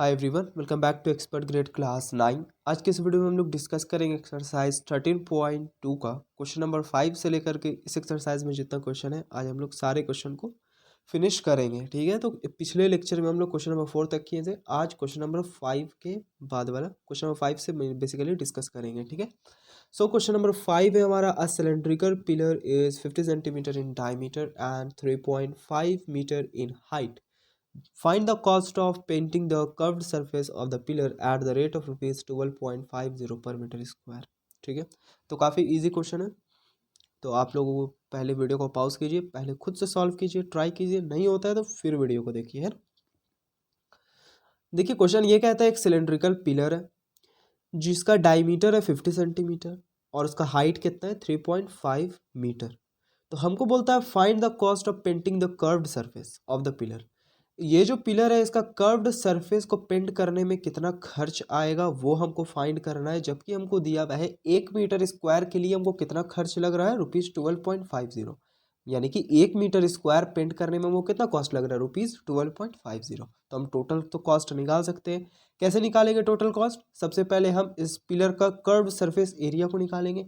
Hi everyone, welcome back to expert grade class 9। आज के इस वीडियो में हम लोग डिस्कस करेंगे एक्सरसाइज 13.2 का क्वेश्चन नंबर 5 से लेकर के इस एक्सरसाइज में जितना क्वेश्चन है आज हम लोग सारे क्वेश्चन को फिनिश करेंगे। ठीक है, तो पिछले लेक्चर में हम लोग क्वेश्चन नंबर 4 तक किए थे। आज क्वेश्चन नंबर 5 के बाद वाला क्वेश्चन नंबर 5 से बेसिकली डिस्कस करेंगे। ठीक है, सो क्वेश्चन नंबर 5 है हमारा, a cylindrical pillar is 50 centimetre in diameter and 3.5 metre in height. Find the cost of painting the curved surface of the pillar at the rate of rupees 12.50 per meter square. ठीक है, तो काफ़ी easy question है। तो आप लोगों को पहले वीडियो को पॉज कीजिए, पहले खुद से सॉल्व कीजिए, ट्राई कीजिए, नहीं होता है तो फिर वीडियो को देखिए। है, देखिए क्वेश्चन ये कहता है एक सिलेंड्रिकल पिलर है जिसका डायमीटर है 50 सेंटीमीटर और उसका हाइट कितना है 3.5 मीटर। तो हमको बोलता है find the cost of painting the curved surface of the pillar. ये जो पिलर है इसका कर्व्ड सरफेस को पेंट करने में कितना खर्च आएगा वो हमको फाइंड करना है, जबकि हमको दिया हुआ है 1 मीटर स्क्वायर के लिए हमको कितना खर्च लग रहा है, ₹12.50। यानी कि 1 मीटर स्क्वायर पेंट करने में वो कितना कॉस्ट लग रहा है, ₹12.50। तो हम टोटल तो कॉस्ट निकाल सकते हैं। कैसे निकालेंगे टोटल कॉस्ट? सबसे पहले हम इस पिलर का कर्व्ड सरफेस एरिया को निकालेंगे।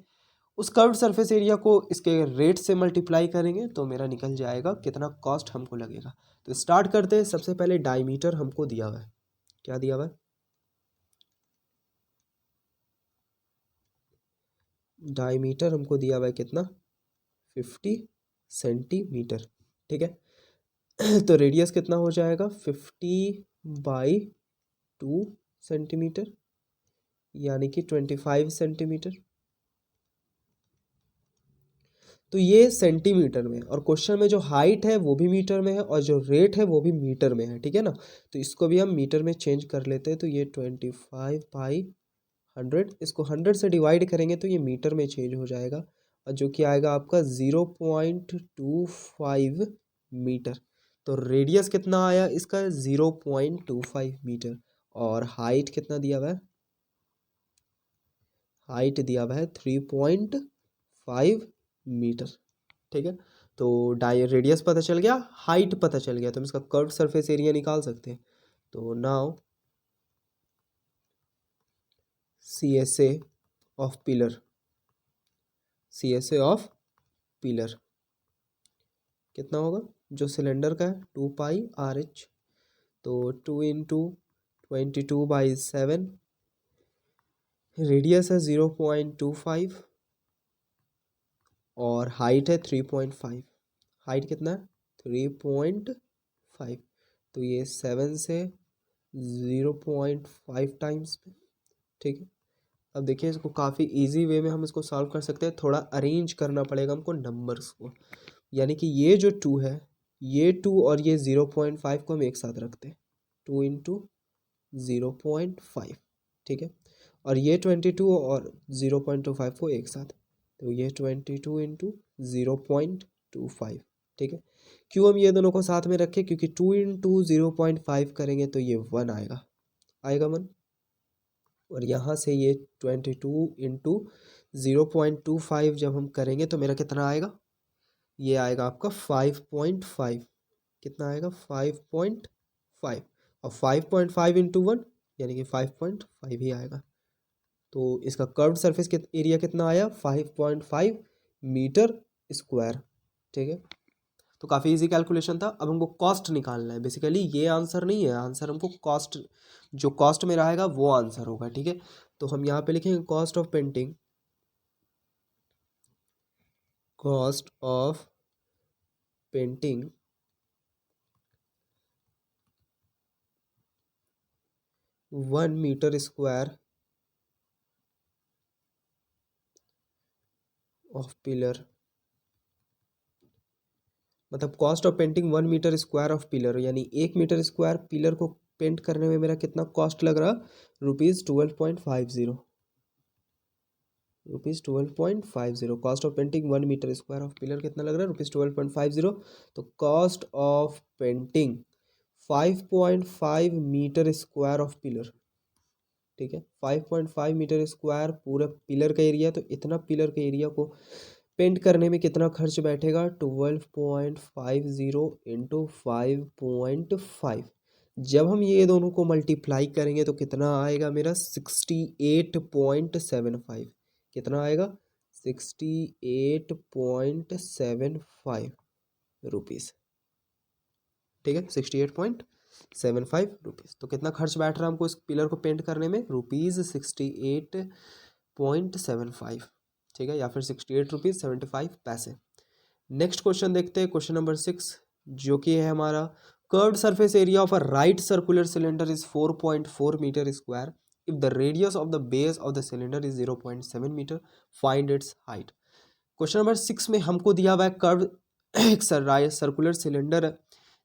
उस कर्व्ड सरफेस एरिया को इसके रेट से मल्टीप्लाई करेंगे तो मेरा निकल जाएगा कितना कॉस्ट हमको लगेगा। तो स्टार्ट करते हैं। सबसे पहले डायमीटर हमको दिया हुआ है, क्या दिया हुआ है, डायमीटर हमको दिया हुआ है कितना, 50 सेंटीमीटर। ठीक है, तो रेडियस कितना हो जाएगा, 50/2 सेंटीमीटर, यानी कि 25 सेंटीमीटर। तो ये सेंटीमीटर में, और क्वेश्चन में जो हाइट है वो भी मीटर में है और जो रेट है वो भी मीटर में है। ठीक है ना, तो इसको भी हम मीटर में चेंज कर लेते हैं। तो ये 25/100, इसको 100 से डिवाइड करेंगे तो ये मीटर में चेंज हो जाएगा, और जो कि आएगा आपका 0.25 मीटर। तो रेडियस कितना आया इसका, 0.25 मीटर। और हाइट कितना दिया हुआ है, हाइट दिया हुआ है 3.5 मीटर। ठीक है, तो रेडियस पता चल गया, हाइट पता चल गया, तो हम इसका कर्व सरफेस एरिया निकाल सकते हैं। तो now CSA of pillar, CSA of pillar कितना होगा, जो सिलेंडर का है 2πRH। तो 2 × 22/7, रेडियस है 0.25 और हाइट है 3.5। हाइट कितना है 3.5, तो ये 7 से 0.5 टाइम्स में। ठीक है, अब देखिए इसको काफ़ी इजी वे में हम इसको सॉल्व कर सकते हैं। थोड़ा अरेंज करना पड़ेगा हमको नंबर्स को, यानी कि ये जो 2 है, ये 2 और ये 0.5 को हम एक साथ रखते हैं, 2 × 0.5। ठीक है, और ये 22 और 0.25 को एक साथ, तो ये 22 × 0.25। ठीक है, क्यों हम ये दोनों को साथ में रखें, क्योंकि 2 × 0.5 करेंगे तो ये 1 आएगा, 1। और यहाँ से ये 22 × 0.25 जब हम करेंगे तो मेरा कितना आएगा, ये आएगा आपका 5.5। कितना आएगा, 5.5। और 5.5 × 1 यानी कि 5.5 ही आएगा। तो इसका कर्व्ड सरफेस एरिया कितना आया, 5.5 मीटर स्क्वायर। ठीक है, तो काफ़ी इजी कैलकुलेशन था। अब हमको कॉस्ट निकालना है। बेसिकली ये आंसर नहीं है, आंसर हमको कॉस्ट, जो कॉस्ट में रहेगा वो आंसर होगा। ठीक है, तो हम यहाँ पे लिखेंगे cost of painting, cost of painting 1 metre square of pillar, मतलब cost of painting 1 metre square of pillar, यानी 1 मीटर स्क्वायर पिलर को पेंट करने में मेरा कितना कॉस्ट लग रहा, ₹12.50। ₹12.50 cost of painting 1 metre square of pillar कितना लग रहा है, ₹12.50। तो cost of painting 5.5 metre square of pillar. ठीक है, 5.5 मीटर स्क्वायर पूरा पिलर का एरिया, तो इतना पिलर के एरिया को पेंट करने में कितना खर्च बैठेगा, 12.50 × 5.5। जब हम ये दोनों को मल्टीप्लाई करेंगे तो कितना आएगा मेरा 68.75। कितना आएगा 68.75 रुपीज़। ठीक है 68.75 रुपीज़। तो कितना खर्च बैठ रहा है हमको इस पिलर को पेंट करने में, ₹68.75। ठीक है, या फिर 68 रुपीज़ 75 पैसे। नेक्स्ट क्वेश्चन देखते हैं, क्वेश्चन नंबर 6, जो कि है हमारा curved surface area of a right circular cylinder is 4.4 metre square if the radius of the base of the cylinder is 0.7 metre, find its height. Question number 6 में हमको दिया हुआ है कर्व एक सर्कुलर सिलेंडर है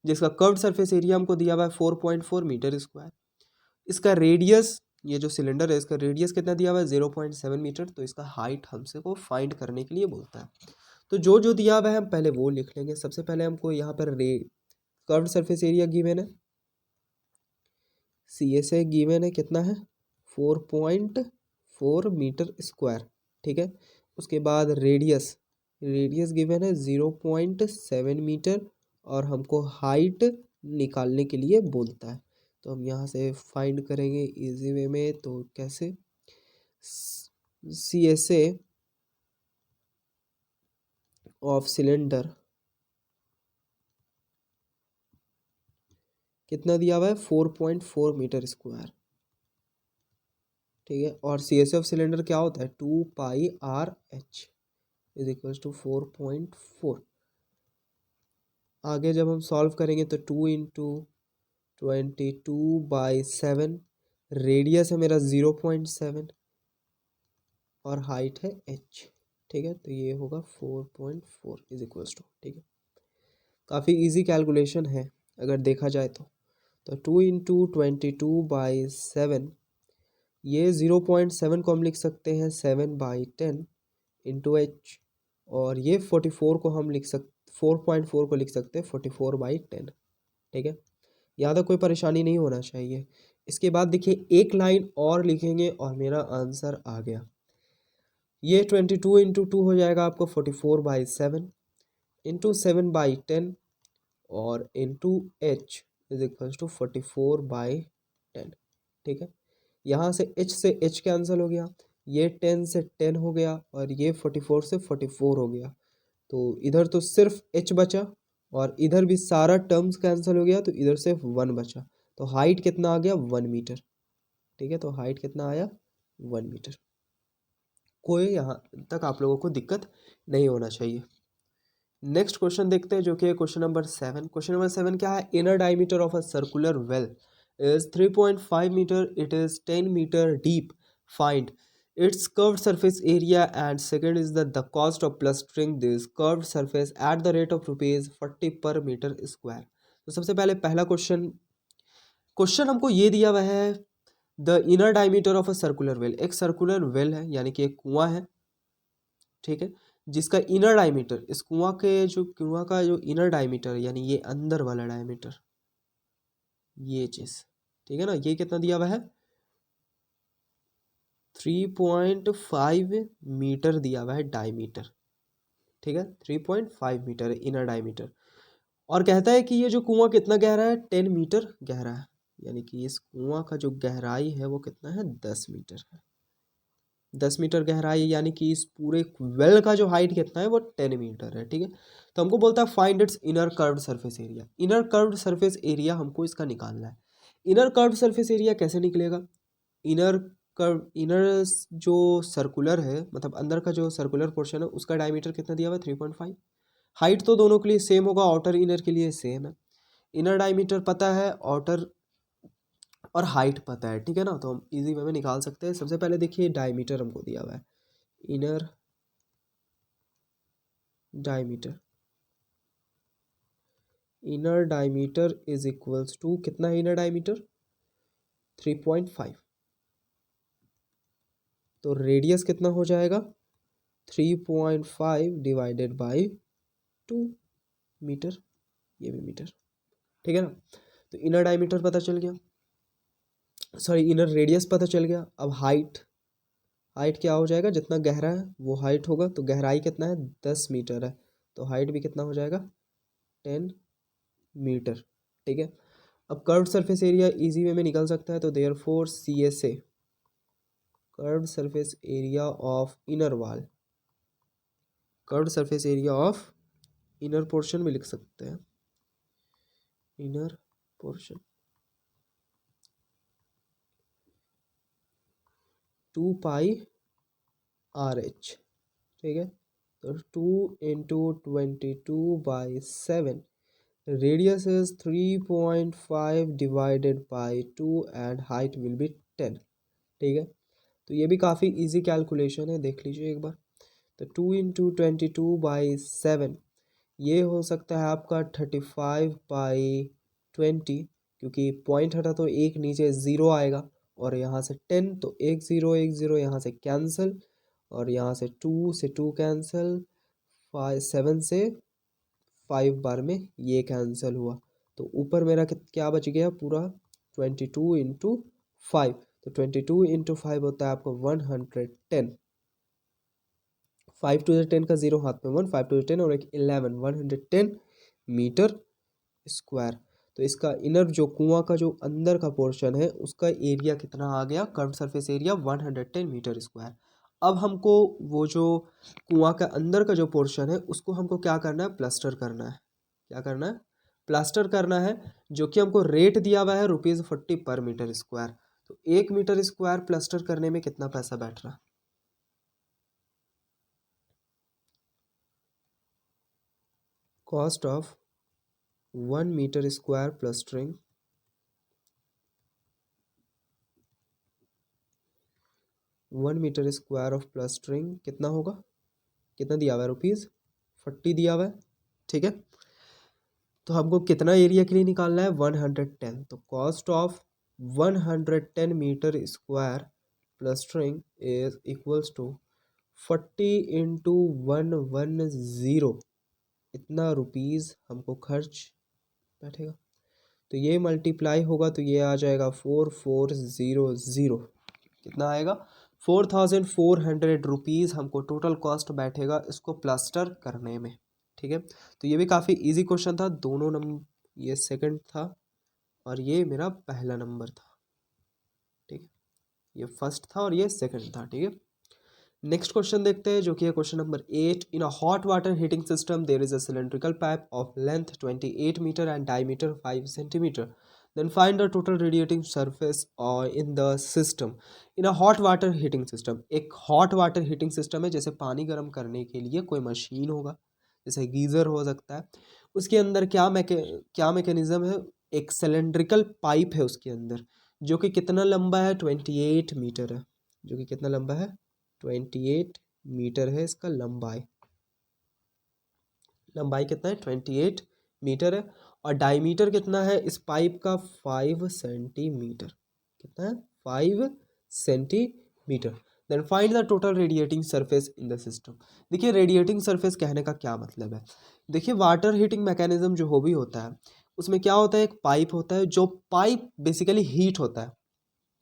जिसका कर्व्ड सरफेस एरिया हमको दिया हुआ है 4.4 मीटर स्क्वायर। इसका रेडियस, ये जो सिलेंडर है इसका रेडियस कितना दिया हुआ है 0.7 मीटर। तो इसका हाइट हमसे को फाइंड करने के लिए बोलता है। तो जो जो दिया हुआ है हम पहले वो लिख लेंगे। सबसे पहले हमको यहाँ पर कर्व्ड सरफेस एरिया गिवन है, सी एस ए गिवन है, कितना है 4.4 मीटर स्क्वायर। ठीक है, उसके बाद रेडियस गिवन है 0.7 मीटर और हमको हाइट निकालने के लिए बोलता है। तो हम यहाँ से फाइंड करेंगे इजी वे में। तो कैसे, C S A of cylinder कितना दिया हुआ है 4.4 मीटर स्क्वायर। ठीक है, और सी एस एफ सिलेंडर क्या होता है 2πr/h इज इक्वल्स टू 4.4। आगे जब हम सॉल्व करेंगे तो 2 इंटू 22/7, रेडियस है मेरा 0.7 और हाइट है h। ठीक है, तो ये होगा 4.4 इज इक्वल्स टू, ठीक है, काफ़ी इजी कैलकुलेशन है अगर देखा जाए तो 2 इंटू 22/7, ये 0.7 को हम लिख सकते हैं 7/10 इंटू एच, और ये 44 को हम लिख 4.4 को लिख सकते हैं 44/10। ठीक है, यहाँ तक कोई परेशानी नहीं होना चाहिए। इसके बाद देखिए एक लाइन और लिखेंगे और मेरा आंसर आ गया। ये 22 इंटू 2 हो जाएगा आपको 44/7 इंटू 7/10 और into H is equals to 44/10। ठीक है, यहाँ से h से h कैंसिल हो गया, ये 10 से 10 हो गया और ये 44 से 44 हो गया। तो इधर तो सिर्फ h बचा और इधर भी सारा टर्म्स कैंसिल हो गया, तो इधर सिर्फ 1 बचा। तो हाइट कितना आ गया 1 मीटर। ठीक है, तो हाइट कितना आया 1 मीटर। कोई यहाँ तक आप लोगों को दिक्कत नहीं होना चाहिए। नेक्स्ट क्वेश्चन देखते हैं, जो कि क्वेश्चन नंबर 7। क्वेश्चन नंबर 7 क्या है, inner diameter of a circular well is 3.5 meter, it is 10 meter deep, find its curved surface area, and second is the cost of plastering this curved surface at the rate of rupees 40 per meter square। तो सबसे पहले पहला question हमको ये दिया हुआ है, the inner diameter of a circular well. एक सर्कुलर वेल है यानी कि एक कुआं है, ठीक है, जिसका इनर डायमीटर, इस कुआं का जो इनर डायमीटर यानी ये अंदर वाला डायमीटर, ये चीज, ठीक है ना, ये कितना दिया हुआ है 3.5 मीटर दिया हुआ है डायमीटर। ठीक है, 3.5 मीटर है इनर डायमीटर, और कहता है कि ये जो कुआं कितना गहरा है 10 मीटर गहरा है, यानी कि इस कुआं का जो गहराई है वो कितना है 10 मीटर है। 10 मीटर गहराई यानी कि इस पूरे वेल का जो हाइट कितना है वो 10 मीटर है। ठीक है, तो हमको बोलता है find its inner curved surface area. Inner curved surface area हमको इसका निकालना है। इनर कर्व्ड सरफेस एरिया कैसे निकलेगा, इनर इनर जो सर्कुलर है, मतलब अंदर का जो सर्कुलर पोर्शन है उसका डायमीटर कितना दिया हुआ है 3.5। हाइट तो दोनों के लिए सेम होगा, आउटर इनर के लिए सेम है। इनर डायमीटर पता है, आउटर और हाइट पता है, ठीक है ना, तो हम इजी वे में निकाल सकते हैं। सबसे पहले देखिए डायमीटर हमको दिया हुआ है, inner diameter, inner diameter is equals to कितना है इनर डायमीटर 3.5। तो रेडियस कितना हो जाएगा 3.5 डिवाइडेड बाई 2 मीटर, ये भी मीटर। ठीक है ना, तो इनर डायमीटर पता चल गया, सॉरी इनर रेडियस पता चल गया। अब हाइट क्या हो जाएगा, जितना गहरा है वो हाइट होगा, तो गहराई कितना है 10 मीटर है, तो हाइट भी कितना हो जाएगा 10 मीटर। ठीक है, अब curved surface area easy way में निकल सकता है, तो therefore CSA curved surface area of inner wall, curved surface area of inner portion में लिख सकते हैं, इनर पोर्शन 2 पाई RH, ठीक है। तो 2 into 22/7, radius is 3.5 divided by 2 and height will be 10, ठीक है। तो ये भी काफ़ी इजी कैलकुलेशन है, देख लीजिए एक बार। तो 2 इंटू 22/7 ये हो सकता है आपका 35/20, क्योंकि पॉइंट हटा तो एक नीचे ज़ीरो आएगा, और यहाँ से 10, तो एक ज़ीरो यहाँ से कैंसिल, और यहाँ से 2 से 2 कैंसिल, 7 से 5 बार में ये कैंसिल हुआ, तो ऊपर मेरा क्या बच गया पूरा 22 इंटू 5, तो 22 इंटू 5 होता है आपको 110, 5 टू द 10 का जीरो हाथ में 1, 5 टू द 10 और एक 11, 110 मीटर स्क्वायर। तो इसका इनर जो कुआं का जो अंदर का पोर्शन है उसका एरिया कितना आ गया, curved surface area 110 metre square. अब हमको वो जो कुआं का अंदर का जो पोर्शन है उसको हमको क्या करना है, प्लास्टर करना है। क्या करना है, प्लास्टर करना है, जो कि हमको रेट दिया हुआ है ₹40 पर मीटर स्क्वायर। तो 1 मीटर स्क्वायर प्लास्टर करने में कितना पैसा बैठ रहा है, cost of 1 metre square plastering, 1 metre square of plastering कितना होगा, कितना दिया हुआ है, ₹40 दिया हुआ है, ठीक है। तो हमको कितना एरिया के लिए निकालना है, 110, तो cost of 110 metre square plastering is equals to 40 into 110, इतना रुपीज़ हमको खर्च बैठेगा। तो ये मल्टीप्लाई होगा तो ये आ जाएगा 4400, कितना आएगा, 4400 रुपीज़ हमको टोटल कॉस्ट बैठेगा इसको प्लास्टर करने में, ठीक है। तो ये भी काफ़ी इजी क्वेश्चन था, दोनों नंबर, ये सेकंड था और ये मेरा पहला नंबर था, ठीक है। ये फर्स्ट था और ये सेकंड था, ठीक है। नेक्स्ट क्वेश्चन देखते हैं, जो कि है question number 8। In a hot water heating system there is a cylindrical pipe of length 28 metre and diameter 5 centimetre, then find the total radiating surface in the system in a hot water heating system। एक hot water heating system है, जैसे पानी गर्म करने के लिए कोई machine होगा, जैसे गीज़र हो सकता है, उसके अंदर क्या मैकेनिज्म है, एक सिलेंड्रिकल पाइप है उसके अंदर, जो कि कितना लंबा है, 28 मीटर है, जो कि कितना लंबा है, 28 मीटर है इसका लंबाई, लंबाई कितना है, 28 मीटर है, और डायमीटर कितना है इस पाइप का, 5 सेंटीमीटर, कितना है, 5 centimetre. Then find the total radiating surface in the system. देखिए रेडिएटिंग सरफेस कहने का क्या मतलब है, देखिए वाटर हीटिंग मैकेनिज्म जो हो भी होता है उसमें क्या होता है, एक पाइप होता है, जो पाइप बेसिकली हीट होता है,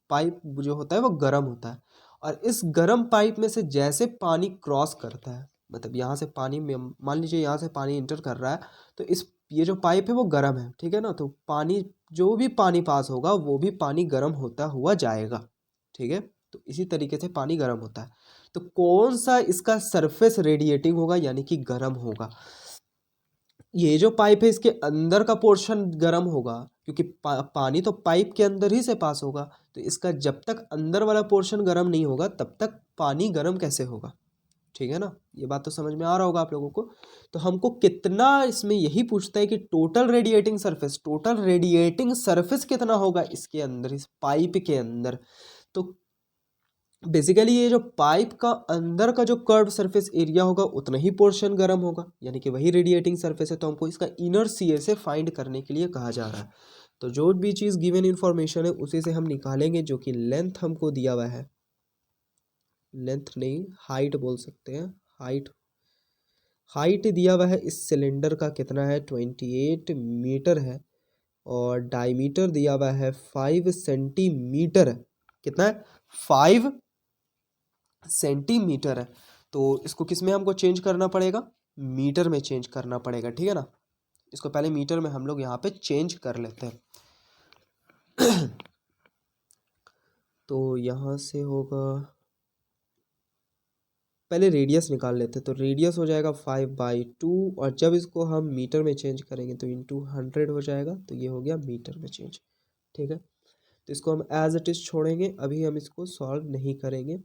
पाइप जो होता है वो गर्म होता है, और इस गर्म पाइप में से जैसे पानी क्रॉस करता है, मतलब यहाँ से पानी में, मान लीजिए यहाँ से पानी इंटर कर रहा है, तो इस ये जो पाइप है वो गर्म है, ठीक है ना, तो पानी, जो भी पानी पास होगा वो भी पानी गर्म होता हुआ जाएगा, ठीक है। तो इसी तरीके से पानी गर्म होता है, तो कौन सा इसका सरफेस रेडिएटिंग होगा, यानी कि गर्म होगा, ये जो पाइप है इसके अंदर का पोर्शन गर्म होगा, क्योंकि पानी तो पाइप के अंदर ही से पास होगा, तो इसका जब तक अंदर वाला पोर्शन गर्म नहीं होगा तब तक पानी गर्म कैसे होगा, ठीक है ना, ये बात तो समझ में आ रहा होगा आप लोगों को। तो हमको कितना इसमें यही पूछता है कि total radiating surface, total radiating surface कितना होगा इसके अंदर, इस पाइप के अंदर। तो बेसिकली ये जो पाइप का अंदर का जो कर्व सरफेस एरिया होगा उतना ही पोर्शन गर्म होगा, यानी कि वही रेडिएटिंग सरफेस है, तो हमको इसका इनर CSA फाइंड करने के लिए कहा जा रहा है। तो जो भी चीज़ गिवन इन्फॉर्मेशन है उसी से हम निकालेंगे, जो कि लेंथ हमको दिया हुआ है, लेंथ नहीं हाइट बोल सकते हैं, हाइट, हाइट दिया हुआ है इस सिलेंडर का कितना है, 28 मीटर है, और डायमीटर दिया हुआ है 5 सेंटीमीटर है, कितना है, 5 सेंटीमीटर है। तो इसको किस में हमको चेंज करना पड़ेगा, मीटर में चेंज करना पड़ेगा, ठीक है ना। इसको पहले मीटर में हम लोग यहाँ पे चेंज कर लेते हैं। तो यहाँ से होगा, पहले रेडियस निकाल लेते, तो रेडियस हो जाएगा 5/2, और जब इसको हम मीटर में चेंज करेंगे तो इंटू 100 हो जाएगा, तो ये हो गया मीटर में चेंज। ठीक है, तो इसको हम एज इट इज़ छोड़ेंगे, अभी हम इसको सॉल्व नहीं करेंगे।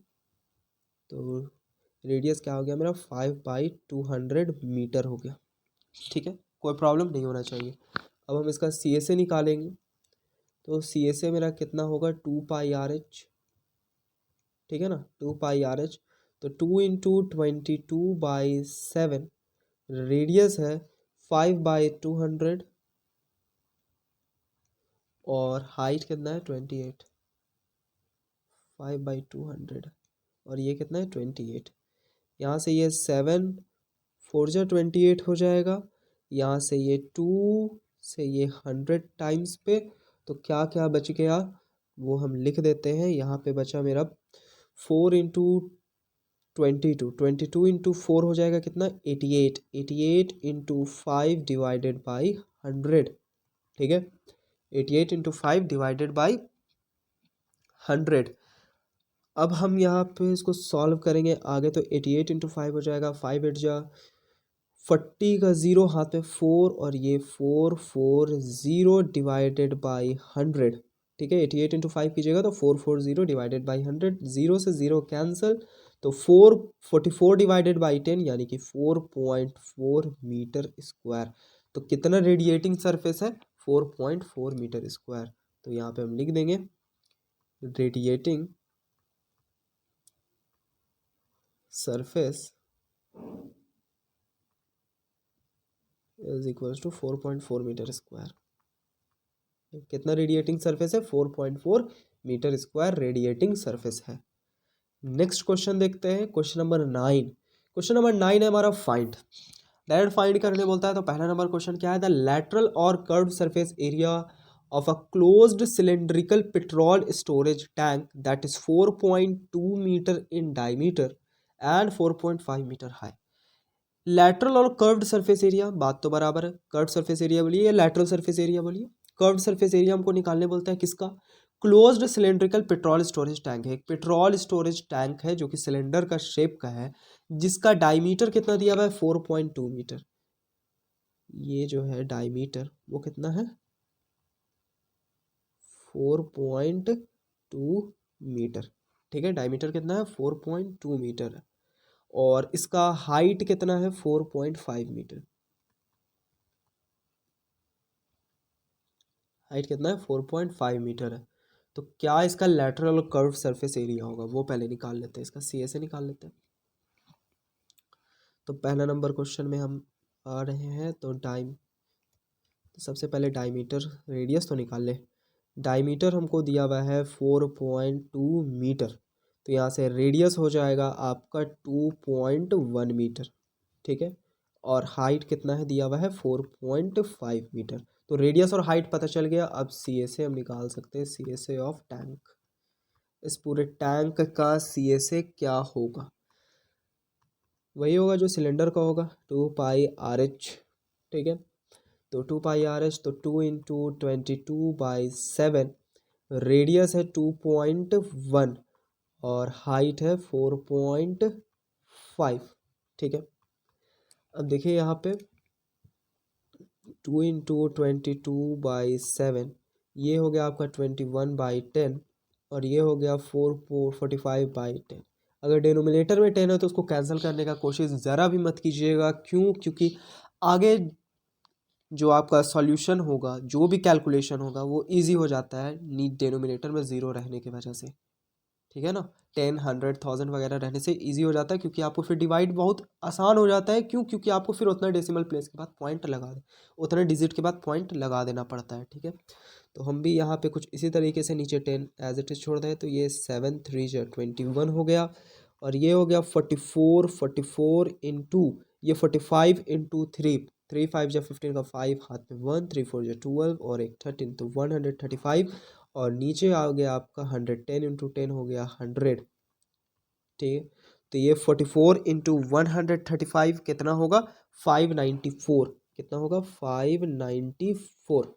तो रेडियस क्या हो गया मेरा, 5/200 मीटर हो गया। ठीक है, कोई प्रॉब्लम नहीं होना चाहिए। अब हम इसका सी एस ए निकालेंगे, तो सी एस ए मेरा कितना होगा, 2πRH। ठीक है ना, 2πRH, तो 2 × 22/7, रेडियस है 5/200, और हाइट कितना है 28, 5/200, और ये कितना है 28। यहाँ से ये 7×4 = 28 हो जाएगा, यहाँ से ये 2 से ये 100 टाइम्स पे, तो क्या क्या बच गया वो हम लिख देते हैं। यहाँ पे बचा मेरा 4×22, 22×4 हो जाएगा कितना, 88, 88×5/100। ठीक है, 88×5/100। अब हम यहाँ पे इसको सॉल्व करेंगे आगे, तो 88×5 हो जाएगा, 5×8 = 40 का 0 हाथ में 4, और ये 440/100। ठीक है, 88×5 कीजिएगा तो 440/100, 0 से 0 कैंसिल, तो 444/10 यानी कि 4.4 मीटर स्क्वायर। तो कितना रेडिएटिंग सरफेस है, 4.4 मीटर स्क्वायर। तो यहाँ पे हम लिख देंगे रेडिएटिंग सरफेस = 4.4 मीटर स्क्वायर। कितना रेडिएटिंग सरफेस है, 4.4 मीटर स्क्वायर रेडिएटिंग सरफेस है। नेक्स्ट क्वेश्चन देखते हैं, क्वेश्चन नंबर 9। क्वेश्चन नंबर 9 है हमारा फाइंड, डायरेक्ट फाइंड करने बोलता है। तो पहला नंबर क्वेश्चन क्या है, द लैटरल और curve surface area of a closed cylindrical petrol storage tank that is 4.2 metre in diameter and 4.5 metre high. Lateral और कर्व्ड सरफेस एरिया, बात तो बराबर है। कर्व्ड सरफेस एरिया बोलिए या लैटरल सरफेस एरिया बोलिए, कर्व्ड सरफेस एरिया हमको निकालने बोलता है किसका, closed cylindrical petrol storage tank है। एक पेट्रोल स्टोरेज टैंक है जो कि सिलेंडर का शेप का है, जिसका डायमीटर कितना दिया हुआ है, 4.2 मीटर। ये जो है डायमीटर वो कितना है, 4.2 मीटर। ठीक है, डायमीटर कितना है, 4.2 मीटर है, और इसका हाइट कितना है, 4.5 मीटर। हाइट कितना है, 4.5 मीटर है। तो क्या इसका लैटरल और कर्व सरफेस एरिया होगा, वो पहले निकाल लेते हैं, इसका सी एस ए निकाल लेते हैं। तो पहला नंबर क्वेश्चन में हम आ रहे हैं, तो सबसे पहले डायमीटर, रेडियस तो निकाल ले। डायमीटर हमको दिया हुआ है 4.2 मीटर, तो यहाँ से रेडियस हो जाएगा आपका 2.1 मीटर। ठीक है, और हाइट कितना है दिया हुआ है, 4.5 मीटर। तो रेडियस और हाइट पता चल गया। अब सी एस ए हम निकाल सकते हैं, C S A of tank. इस पूरे टैंक का सी एस ए क्या होगा, वही होगा जो सिलेंडर का होगा, 2πRH। ठीक है, तो 2πRH, तो 2 × 22/7, रेडियस है 2.1, और हाइट है 4.5। ठीक है, अब देखिए यहाँ पे 2 × 22/7, ये हो गया आपका 21/10, और ये हो गया 45/10। अगर डिनोमिनेटर में 10 है तो उसको कैंसिल करने का कोशिश ज़रा भी मत कीजिएगा। क्यों, क्योंकि आगे जो आपका सॉल्यूशन होगा, जो भी कैलकुलेशन होगा, वो इजी हो जाता है नीट डिनोमिनेटर में ज़ीरो रहने की वजह से। ठीक है ना, 10, 100, 1000 वगैरह रहने से इजी हो जाता है, क्योंकि आपको फिर डिवाइड बहुत आसान हो जाता है। क्यों, क्योंकि आपको फिर उतना डेसिमल प्लेस के बाद पॉइंट लगा दे, उतने डिजिट के बाद पॉइंट लगा देना पड़ता है। ठीक है, तो हम भी यहाँ पे कुछ इसी तरीके से नीचे 10 एज इट इज़ छोड़ दें, तो ये 7 3 21 हो गया, और ये हो गया 44 इंटू ये 45 × 3, 3 5 15 का 5 हाथ में 1, 3 4 12, और एक 13, तो 135, और नीचे आ गया आपका 110 × 10 हो गया 100। ठीक है, तो ये 44 × 135 कितना होगा, 594। कितना होगा, 594।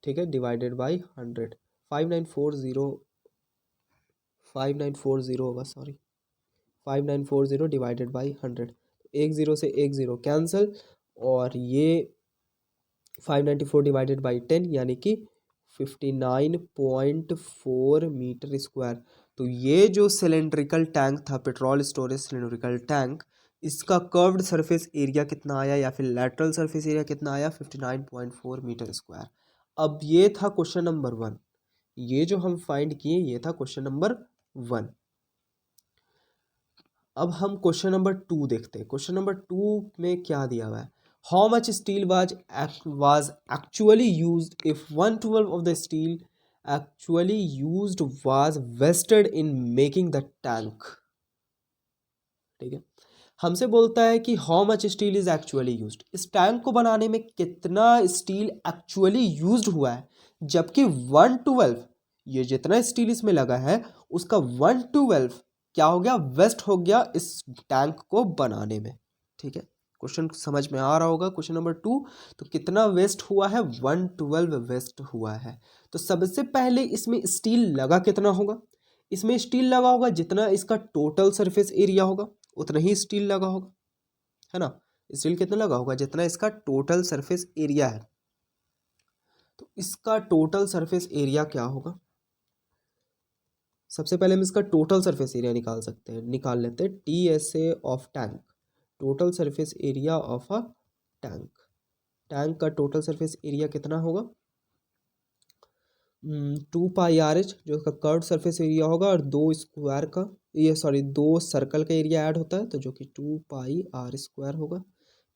ठीक है, डिवाइडेड बाई 100, 5940 होगा, सॉरी 5940 डिवाइडेड बाई 100, एक ज़ीरो से एक ज़ीरो कैंसिल, और ये 594 डिवाइडेड बाई 10 यानी कि 59.4 मीटर स्क्वायर। तो ये जो सिलेंड्रिकल टैंक था, पेट्रोल स्टोरेज सिलेंड्रिकल टैंक, इसका कर्व्ड सरफेस एरिया कितना आया या फिर लैटरल सरफेस एरिया कितना आया, 59.4 मीटर स्क्वायर। अब ये था क्वेश्चन नंबर 1, ये जो हम फाइंड किए ये था क्वेश्चन नंबर 1। अब हम क्वेश्चन नंबर 2 देखते हैं। क्वेश्चन नंबर 2 में क्या दिया हुआ है, how much steel was actually used if 1/12 of the steel actually used was wasted in making the tank। ठीक है, हमसे बोलता है कि how much steel is actually used, इस टैंक को बनाने में कितना स्टील एक्चुअली यूज्ड हुआ है, जबकि 1/12 ये जितना स्टील इसमें लगा है उसका 1/12 क्या हो गया, वेस्ट हो गया इस टैंक को बनाने में। ठीक है, क्वेश्चन समझ में आ रहा होगा। क्वेश्चन नंबर 2, तो कितना वेस्ट हुआ है, 1/12 वेस्ट हुआ है। तो सबसे पहले इसमें स्टील लगा कितना होगा, इसमें स्टील लगा होगा जितना इसका टोटल सरफेस एरिया होगा उतना ही स्टील लगा होगा, है ना। स्टील कितना लगा होगा, जितना इसका टोटल सरफेस एरिया है। तो इसका टोटल सरफेस एरिया क्या होगा, सबसे पहले हम इसका टोटल सरफेस एरिया निकाल लेते हैं TSA of tank, total surface area of a tank. Tank का टोटल सरफेस एरिया कितना होगा, 2πRH जो उसका कर्व सरफेस एरिया होगा, और दो स्क्वायर का ये सॉरी दो सर्कल का एरिया ऐड होता है, तो जो कि 2πr² होगा।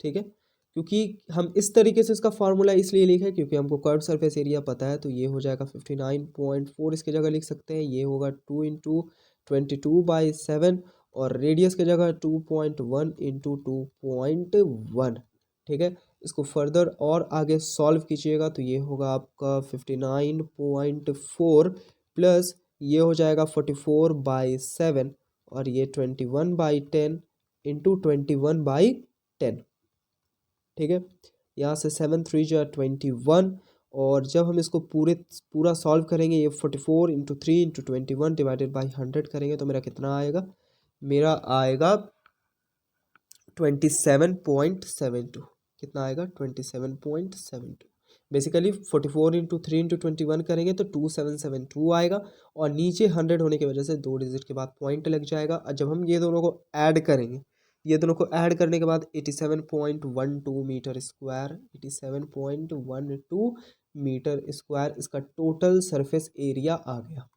ठीक है, क्योंकि हम इस तरीके से इसका फार्मूला इसलिए लिखे क्योंकि हमको कर्व सरफेस एरिया पता है, तो ये हो जाएगा 59.4, इसकी जगह लिख सकते हैं, ये होगा 2 × 22/7, और रेडियस की जगह 2.1 × 2.1। ठीक है, इसको फर्दर और आगे सॉल्व कीजिएगा तो ये होगा आपका 59.4 प्लस ये हो जाएगा 44/7, और ये 21/10 × 21/10। ठीक है, यहाँ से 7 3 जा 21, और जब हम इसको पूरा सॉल्व करेंगे, ये 44 × 3 × 21 डिवाइडेड बाई 100 करेंगे तो मेरा कितना आएगा, मेरा आएगा 27.72। कितना आएगा, 27.72। बेसिकली 44 × 3 × 21 करेंगे तो 2772 आएगा, और नीचे 100 होने की वजह से 2 डिजिट के बाद पॉइंट लग जाएगा। और जब हम ये दोनों को ऐड करेंगे, ये दोनों को ऐड करने के बाद 87.12 मीटर स्क्वायर, 87.12 मीटर स्क्वायर इसका टोटल सरफेस एरिया आ गया।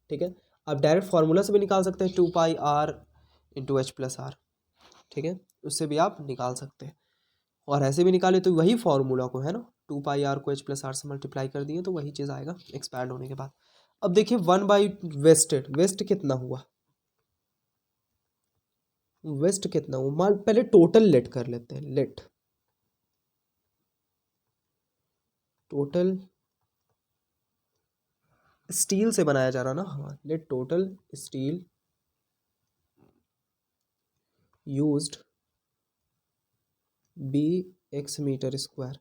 ठीक है, आप डायरेक्ट फार्मूला से भी निकाल सकते हैं 2πr × h+r। ठीक है, उससे भी आप निकाल सकते हैं, और ऐसे भी निकाले तो वही फार्मूला को, है ना, 2πr को h+r से मल्टीप्लाई कर दिए तो वही चीज़ आएगा एक्सपैंड होने के बाद। अब देखिए 1/, वेस्ट कितना हुआ, वेस्ट कितना हुआ, मान पहले टोटल लेट कर लेते हैं, लेट टोटल स्टील से बनाया जा रहा ना, हाँ, let total steel used be x metre square.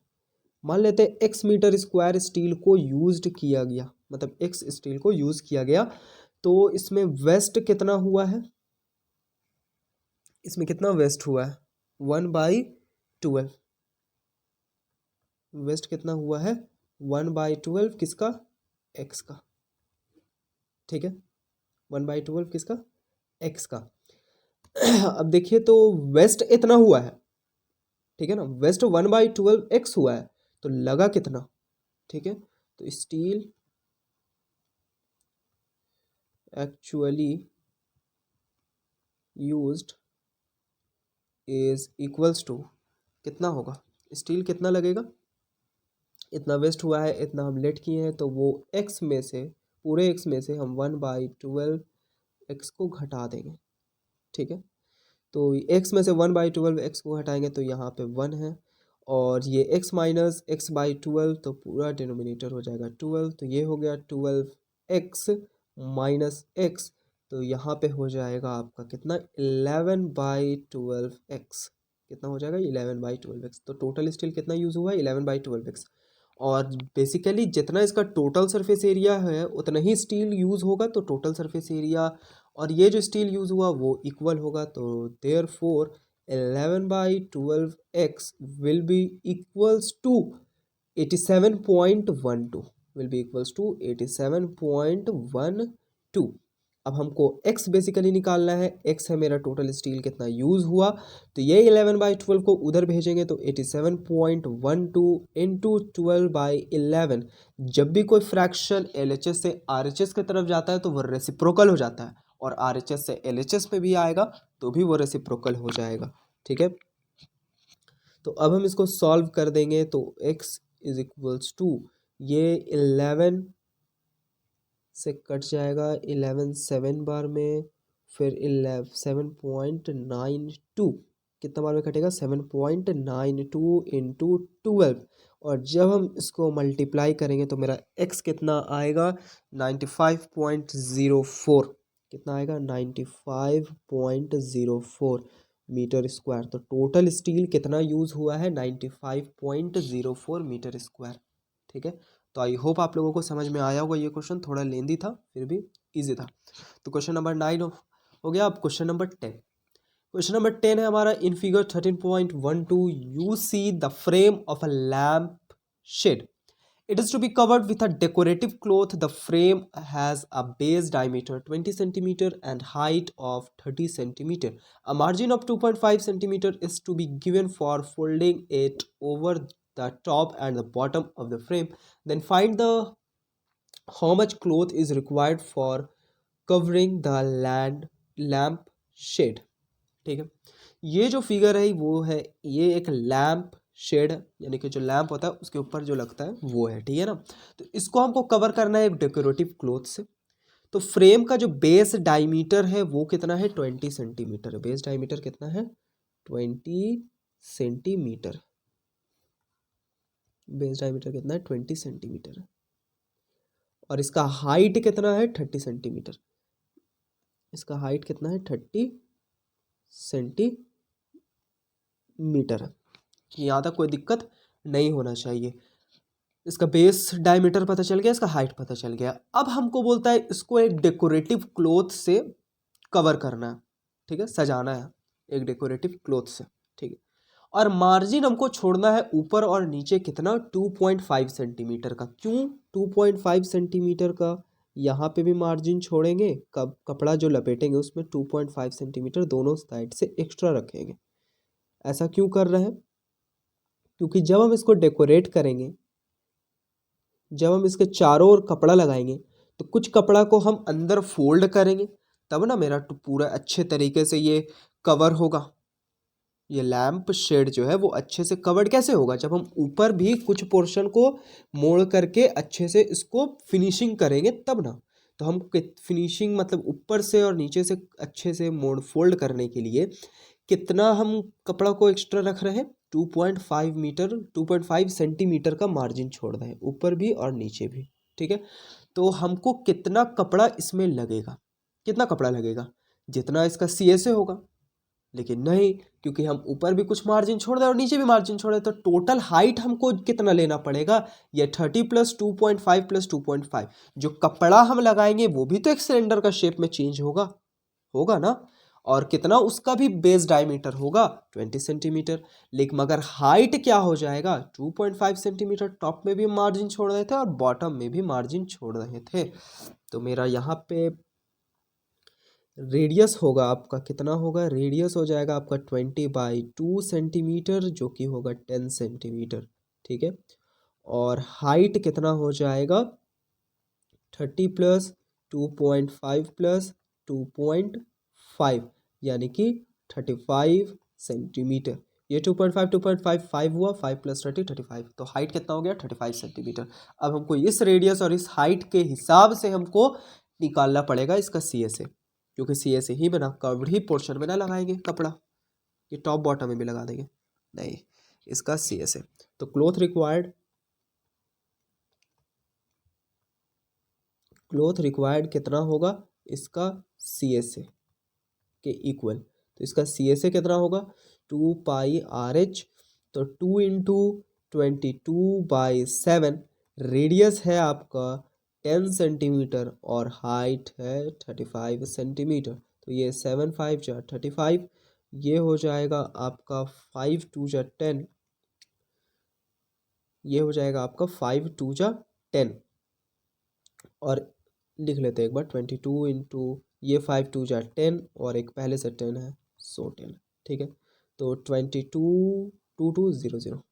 मान लेते हैं x मीटर स्क्वायर स्टील को यूज्ड किया गया, मतलब x स्टील को यूज किया गया, तो इसमें वेस्ट कितना हुआ है, इसमें कितना वेस्ट हुआ है, 1/12। वेस्ट कितना हुआ है, 1/12 किसका, x का। ठीक है, 1/12 किसका, x का। अब देखिए तो वेस्ट इतना हुआ है, ठीक है ना, वेस्ट 1/12 x हुआ है, तो लगा कितना। ठीक है, तो steel actually used is equals to, कितना होगा, स्टील कितना लगेगा, इतना वेस्ट हुआ है, इतना हम लेट किए हैं, तो वो x में से, पूरे x में से हम 1/12 x को घटा देंगे। ठीक है, तो x में से 1/12 x को हटाएंगे तो यहाँ पे 1 है, और ये x माइनस x/12, तो पूरा डिनोमिनेटर हो जाएगा 12, तो ये हो गया 12x माइनस x, तो यहाँ पे हो जाएगा आपका कितना, 11/12x। कितना हो जाएगा, 11/12x। तो टोटल स्टील कितना यूज़ हुआ है, 11/12x। और बेसिकली जितना इसका टोटल सरफेस एरिया है उतना ही स्टील यूज़ होगा, तो टोटल सरफेस एरिया और ये जो स्टील यूज़ हुआ वो इक्वल होगा। तो therefore 11/12x will be equals to 87.12 will be equals to 87.12। अब हमको x बेसिकली निकालना है, x है मेरा टोटल स्टील कितना यूज़ हुआ, तो ये 11/12 को उधर भेजेंगे तो 87.12 इंटू 12/11। जब भी कोई फ्रैक्शन LHS से RHS की तरफ जाता है तो वो रेसिप्रोकल हो जाता है, और RHS से LHS में भी आएगा तो भी वो रेसिप्रोकल हो जाएगा। ठीक है, तो अब हम इसको सॉल्व कर देंगे तो x इज इक्वल्स टू ये 11 से कट जाएगा 11 7 बार में, फिर 7.92 कितना बार में कटेगा 7.92 इंटू 12, और जब हम इसको मल्टीप्लाई करेंगे तो मेरा x कितना आएगा 95.04, कितना आएगा 95.04 मीटर स्क्वायर। तो टोटल स्टील कितना यूज़ हुआ है 95.04 मीटर स्क्वायर। ठीक है, तो आई होप आप लोगों को समझ में आया होगा। ये क्वेश्चन थोड़ा लेंदी था फिर भी इजी था। तो क्वेश्चन नंबर 9 हो गया। अब क्वेश्चन नंबर 10, क्वेश्चन नंबर 10 है हमारा। In figure 13.12 you see the frame of a lamp shade, it is to be covered with a decorative cloth. The frame has a base diameter 20 centimeter and height of 30 centimeter. A margin of 2.5 centimeter is to be given for folding it over the top and the bottom of the frame. Then find the how much cloth is required for covering the lamp shade. ठीक है, ये जो figure है वो है, ये एक lamp shade यानी कि जो लैंप होता है उसके ऊपर जो लगता है वो है। ठीक है ना, तो इसको हमको कवर करना है एक डेकोरेटिव क्लॉथ से। तो फ्रेम का जो बेस डायमीटर है वो कितना है 20 सेंटीमीटर। बेस डायमीटर कितना है 20 सेंटीमीटर। बेस डायमीटर कितना है 20 सेंटीमीटर, और इसका हाइट कितना है 30 सेंटीमीटर। इसका हाइट कितना है 30 सेंटीमीटर है। यहाँ तक कोई दिक्कत नहीं होना चाहिए। इसका बेस डायमीटर पता चल गया, इसका हाइट पता चल गया। अब हमको बोलता है इसको एक डेकोरेटिव क्लॉथ से कवर करना है। ठीक है, सजाना है एक डेकोरेटिव क्लॉथ से। ठीक है, और मार्जिन हमको छोड़ना है ऊपर और नीचे कितना 2.5 सेंटीमीटर का। क्यों 2.5 सेंटीमीटर का? यहाँ पे भी मार्जिन छोड़ेंगे, कपड़ा जो लपेटेंगे उसमें 2.5 सेंटीमीटर दोनों साइड से एक्स्ट्रा रखेंगे। ऐसा क्यों कर रहे हैं? क्योंकि जब हम इसको डेकोरेट करेंगे, जब हम इसके चारों ओर कपड़ा लगाएंगे तो कुछ कपड़ा को हम अंदर फोल्ड करेंगे, तब ना मेरा पूरा अच्छे तरीके से ये कवर होगा। ये लैम्प शेड जो है वो अच्छे से कवर्ड कैसे होगा? जब हम ऊपर भी कुछ पोर्शन को मोड़ करके अच्छे से इसको फिनिशिंग करेंगे तब ना। तो हम फिनिशिंग मतलब ऊपर से और नीचे से अच्छे से मोड़ फोल्ड करने के लिए कितना हम कपड़ा को एक्स्ट्रा रख रहे हैं 2.5 सेंटीमीटर का मार्जिन छोड़ रहे हैं ऊपर भी और नीचे भी। ठीक है, तो हमको कितना कपड़ा इसमें लगेगा? कितना कपड़ा लगेगा? जितना इसका CSA होगा। लेकिन नहीं, क्योंकि हम ऊपर भी कुछ मार्जिन छोड़ रहे हैं और नीचे भी मार्जिन छोड़ रहे हैं, तो टोटल हाइट हमको कितना लेना पड़ेगा? ये 30 + 2.5 + 2.5। जो कपड़ा हम लगाएंगे वो भी तो एक सिलेंडर का शेप में चेंज होगा ना। और कितना उसका भी बेस डायमीटर होगा 20 सेंटीमीटर। लेकिन मगर हाइट क्या हो जाएगा 2.5 सेंटीमीटर। टॉप में भी मार्जिन छोड़ रहे थे और बॉटम में भी मार्जिन छोड़ रहे थे। तो मेरा यहाँ पे रेडियस होगा आपका कितना होगा? रेडियस हो जाएगा आपका 20/2 सेंटीमीटर जो कि होगा 10 सेंटीमीटर। ठीक है, और हाइट कितना हो जाएगा 30 + 2.5 + 2.5 यानी कि 35 सेंटीमीटर। ये 2.5 हुआ, 5 + 30 35। तो हाइट कितना हो गया 35 सेंटीमीटर। अब हमको इस रेडियस और इस हाइट के हिसाब से हमको निकालना पड़ेगा इसका CSA, क्योंकि CSA ही बना कर्व्ड ही पोर्शन में ना लगाएंगे कपड़ा, ये टॉप बॉटम में भी लगा देंगे नहीं, इसका CSA। तो क्लॉथ रिक्वायर्ड कितना होगा इसका CSA के इक्वल। तो इसका CSA कितना होगा 2πRH। तो 2 × 22/7, रेडियस है आपका 10 सेंटीमीटर और हाइट है 35 सेंटीमीटर। तो ये 7×5 = 35, ये हो जाएगा आपका 5×2 = 10, ये हो जाएगा आपका 5×2 = 10। और लिख लेते हैं एक बार, 22 इंटू ये 5×2 = 10 और एक पहले से 10 है, सो 10। ठीक है, तो 222200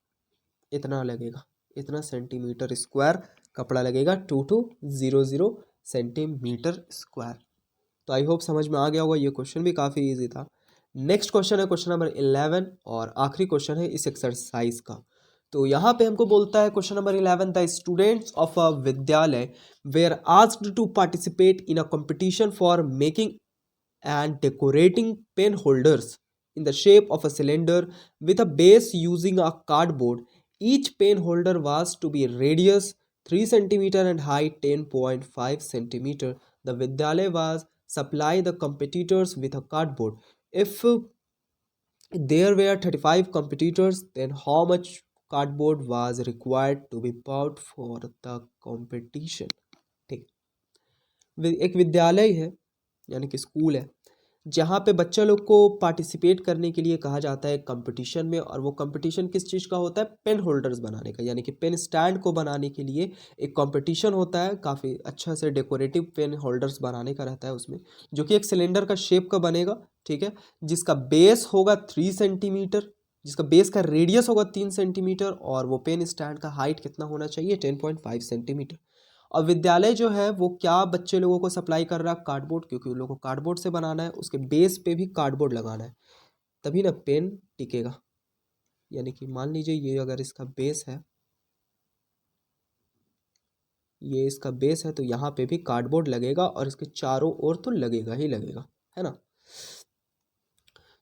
इतना लगेगा, इतना सेंटीमीटर स्क्वायर कपड़ा लगेगा, 2200 सेंटीमीटर स्क्वायर। तो आई होप समझ में आ गया होगा, ये क्वेश्चन भी काफ़ी इजी था। नेक्स्ट क्वेश्चन है क्वेश्चन नंबर 11 और आखिरी क्वेश्चन है इस एक्सरसाइज का। तो यहाँ पे हमको बोलता है question number 11, the students of a विद्यालय were asked to participate in a competition for making and decorating pen holders in the shape of a cylinder with a base using a cardboard. Each pen holder was to be radius 3 centimeter and height 10.5 centimeter. The Vidyalaya was supply the competitors with a cardboard. If there were 35 competitors, then how much cardboard was required to be bought for the competition? ठीक, एक विद्यालय है यानी कि school है जहाँ पे बच्चा लोग को पार्टिसिपेट करने के लिए कहा जाता है कंपटीशन में। और वो कंपटीशन किस चीज़ का होता है? पेन होल्डर्स बनाने का, यानी कि पेन स्टैंड को बनाने के लिए एक कंपटीशन होता है। काफ़ी अच्छा से डेकोरेटिव पेन होल्डर्स बनाने का रहता है उसमें, जो कि एक सिलेंडर का शेप का बनेगा। ठीक है, जिसका बेस होगा 3 सेंटीमीटर, जिसका बेस का रेडियस होगा 3 सेंटीमीटर, और वो पेन स्टैंड का हाइट कितना होना चाहिए? 10.5 सेंटीमीटर। और विद्यालय जो है वो क्या बच्चे लोगों को सप्लाई कर रहा है? कार्डबोर्ड, क्योंकि उन लोगों को कार्डबोर्ड से बनाना है, उसके बेस पे भी कार्डबोर्ड लगाना है, तभी ना पेन टिकेगा। यानी कि मान लीजिए ये अगर इसका बेस है, ये इसका बेस है, तो यहाँ पे भी कार्डबोर्ड लगेगा और इसके चारों ओर तो लगेगा ही लगेगा, है ना।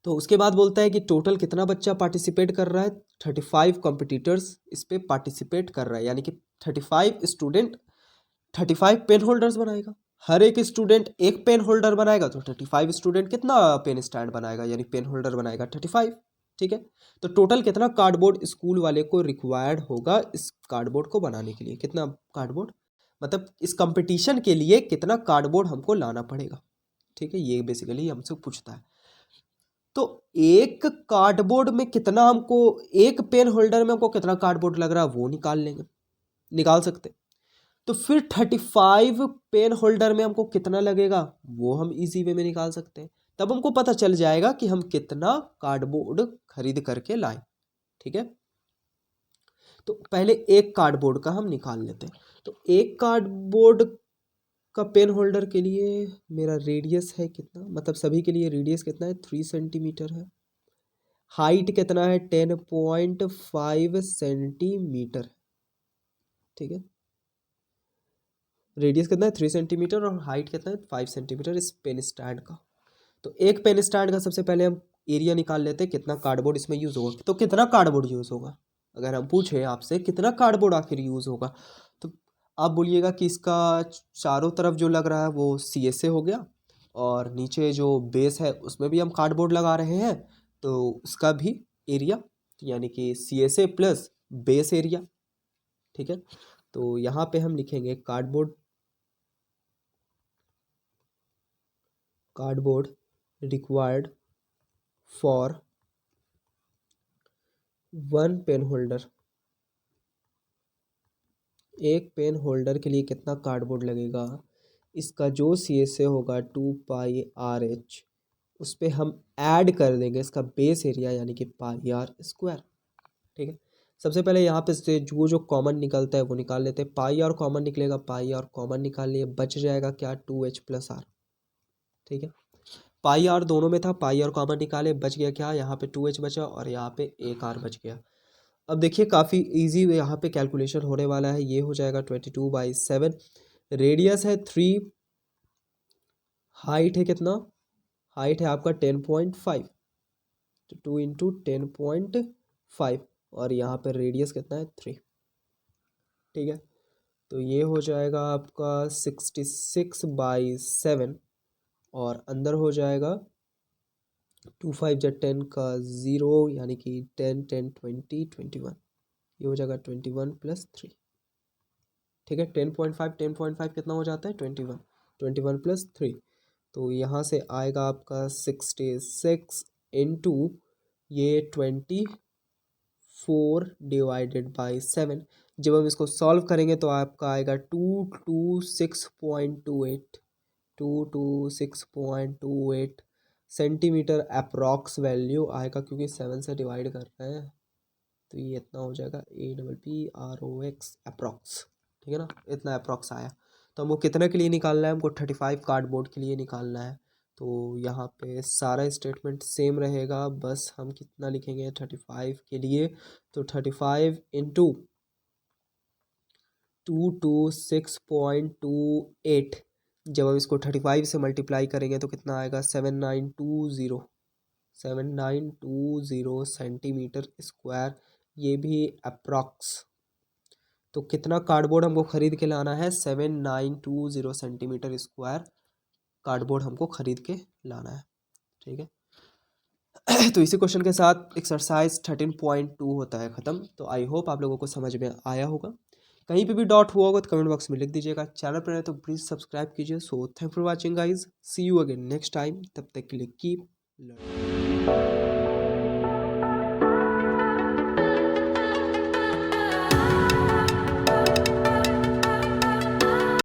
तो उसके बाद बोलता है कि टोटल कितना बच्चा पार्टिसिपेट कर रहा है? 35 कॉम्पिटिटर्स इस पे पार्टिसिपेट कर रहा है, यानी कि 35 स्टूडेंट 35 पेन होल्डर्स बनाएगा। हर एक स्टूडेंट एक पेन होल्डर बनाएगा, तो 35 स्टूडेंट कितना पेन स्टैंड बनाएगा, यानी पेन होल्डर बनाएगा 35। ठीक है, तो टोटल कितना कार्डबोर्ड स्कूल वाले को रिक्वायर्ड होगा इस कार्डबोर्ड को बनाने के लिए? कितना कार्डबोर्ड, मतलब इस कंपटीशन के लिए कितना कार्डबोर्ड हमको लाना पड़ेगा। ठीक है, ये बेसिकली हमसे पूछता है। तो एक कार्डबोर्ड में कितना हमको, एक पेन होल्डर में हमको कितना कार्डबोर्ड लग रहा है वो निकाल लेंगे, निकाल सकते। तो फिर 35 पेन होल्डर में हमको कितना लगेगा वो हम इजी वे में निकाल सकते हैं। तब हमको पता चल जाएगा कि हम कितना कार्डबोर्ड खरीद करके लाए। ठीक है, तो पहले एक कार्डबोर्ड का हम निकाल लेते हैं। तो एक कार्डबोर्ड का पेन होल्डर के लिए मेरा रेडियस है कितना, मतलब सभी के लिए रेडियस कितना है? 3 सेंटीमीटर है। हाइट कितना है? 10.5 सेंटीमीटर। ठीक है, रेडियस कितना है? 3 सेंटीमीटर और हाइट कितना है? 5 सेंटीमीटर इस पेन स्टैंड का। तो एक पेन स्टैंड का सबसे पहले हम एरिया निकाल लेते हैं, कितना कार्डबोर्ड इसमें यूज़ होगा। तो कितना कार्डबोर्ड यूज़ होगा, अगर हम पूछे आपसे कितना कार्डबोर्ड आखिर यूज़ होगा, तो आप बोलिएगा कि इसका चारों तरफ जो लग रहा है वो CSA हो गया, और नीचे जो बेस है उसमें भी हम कार्डबोर्ड लगा रहे हैं, तो उसका भी एरिया, यानी कि CSA प्लस बेस एरिया। ठीक है, तो यहाँ पे हम लिखेंगे cardboard, cardboard required for 1 pen holder. एक पेन होल्डर के लिए कितना कार्डबोर्ड लगेगा? इसका जो CSA होगा 2πRH, उस पर हम ऐड कर देंगे इसका बेस एरिया, यानी कि πr²। ठीक है, सबसे पहले यहाँ पे से जो कॉमन निकलता है वो निकाल लेते हैं। पाई आर कॉमन निकलेगा, पाई आर कॉमन निकाल लिए, बच जाएगा क्या? 2H + R। ठीक है, पाई आर दोनों में था, पाई आर कॉमन निकाले, बच गया क्या? यहाँ पे 2H बचा और यहाँ पे एक R बच गया। अब देखिए काफ़ी इजी यहाँ पे कैलकुलेशन होने वाला है। ये हो जाएगा 22/7, रेडियस है 3, हाइट है कितना? हाइट है आपका 10.5, तो 2 × 10.5, और यहाँ पे रेडियस कितना है? 3। ठीक है, तो ये हो जाएगा आपका 66/7, और अंदर हो जाएगा 2 × 5 = 10 का 0, यानी कि 10 10 20 21, ये हो जाएगा 21 + 3, ठीक है। 10.5 कितना हो जाता है 21, 21 + 3, तो यहाँ से आएगा आपका 66 इंटू ये 24 डिवाइडेड बाई 7। जब हम इसको सॉल्व करेंगे तो आपका आएगा 226.28, 226.28 सेंटीमीटर अप्रॉक्स वैल्यू आएगा, क्योंकि 7 से डिवाइड कर रहे हैं तो ये इतना हो जाएगा APPROX अप्रॉक्स, ठीक है ना, इतना अप्रॉक्स आया। तो हमको कितने के लिए निकालना है, हमको 35 कार्डबोर्ड के लिए निकालना है। तो यहाँ पे सारा स्टेटमेंट सेम रहेगा, बस हम कितना लिखेंगे 35 के लिए, तो 35 इंटू 226.28, जब हम इसको 35 से मल्टीप्लाई करेंगे तो कितना आएगा 7920 सेंटीमीटर स्क्वायर, ये भी अप्रॉक्स। तो कितना कार्डबोर्ड हमको ख़रीद के लाना है, 7920 सेंटीमीटर स्क्वायर कार्डबोर्ड हमको ख़रीद के लाना है, ठीक है। तो इसी क्वेश्चन के साथ एक्सरसाइज 13.2 होता है ख़त्म। तो आई होप आप लोगों को समझ में आया होगा। कहीं पे भी डॉट हुआ होगा तो कमेंट बॉक्स में लिख दीजिएगा। चैनल पर है तो प्लीज़ सब्सक्राइब कीजिए। So thank for watching guys, see you again next time. तब तक के लिए कीप लर्निंग।